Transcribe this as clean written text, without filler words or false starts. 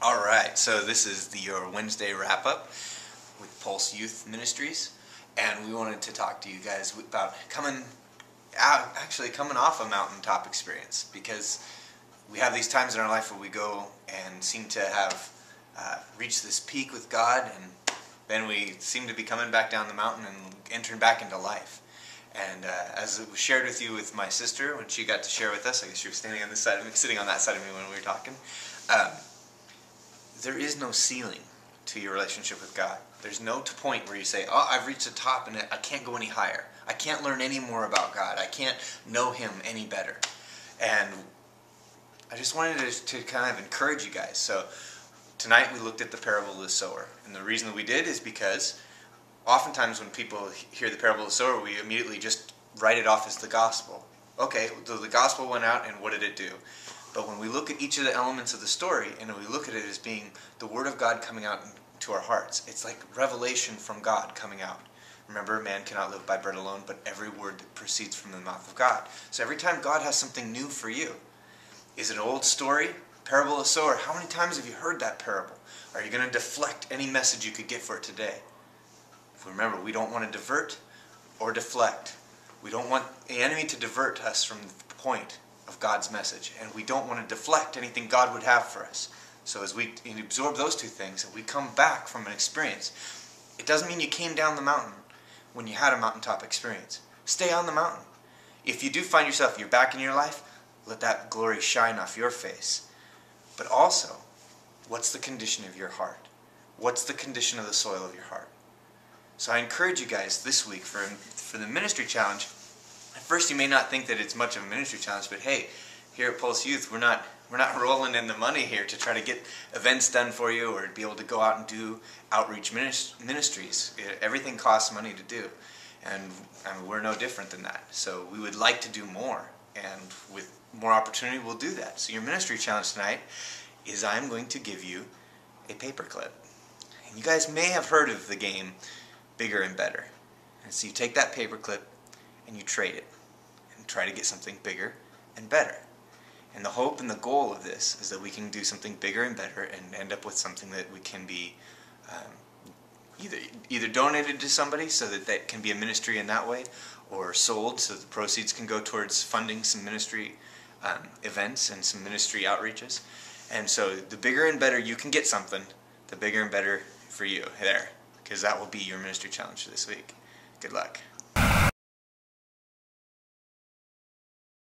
Alright, so this is your Wednesday wrap-up with P.U.L.S.E Youth Ministries, and we wanted to talk to you guys about coming off a mountaintop experience, because we have these times in our life where we go and seem to have reached this peak with God, and then we seem to be coming back down the mountain and entering back into life. And as it was shared with you with my sister when she got to share with us, I guess she was standing on this side of me, sitting on that side of me when we were talking. There is no ceiling to your relationship with God. There's no point where you say, oh, I've reached the top and I can't go any higher. I can't learn any more about God. I can't know Him any better. And I just wanted to kind of encourage you guys. So tonight we looked at the parable of the sower. And the reason that we did is because oftentimes when people hear the parable of the sower, we immediately just write it off as the gospel. Okay, so the gospel went out and what did it do? But when we look at each of the elements of the story, and we look at it as being the Word of God coming out to our hearts, it's like revelation from God coming out. Remember, man cannot live by bread alone, but every word that proceeds from the mouth of God. So every time God has something new for you, is it an old story? Parable of the sower, how many times have you heard that parable? Are you going to deflect any message you could get for it today? Remember, we don't want to divert or deflect. We don't want the enemy to divert us from the point of God's message, and we don't want to deflect anything God would have for us. So as we absorb those two things, and we come back from an experience, it doesn't mean you came down the mountain when you had a mountaintop experience. Stay on the mountain. If you do find yourself, you're back in your life, let that glory shine off your face. But also, what's the condition of your heart? What's the condition of the soil of your heart? So I encourage you guys this week for the ministry challenge. At first you may not think that it's much of a ministry challenge, but hey, here at P.U.L.S.E Youth, we're not rolling in the money here to try to get events done for you or be able to go out and do outreach ministries. Everything costs money to do, and we're no different than that. So we would like to do more, and with more opportunity we'll do that. So your ministry challenge tonight is I'm going to give you a paperclip. And you guys may have heard of the game Bigger and Better. And so you take that paperclip and you trade it and try to get something bigger and better. And the hope and the goal of this is that we can do something bigger and better and end up with something that we can be either donated to somebody so that can be a ministry in that way, or sold so the proceeds can go towards funding some ministry events and some ministry outreaches. And so the bigger and better you can get something, the bigger and better for you there, because that will be your ministry challenge this week. Good luck.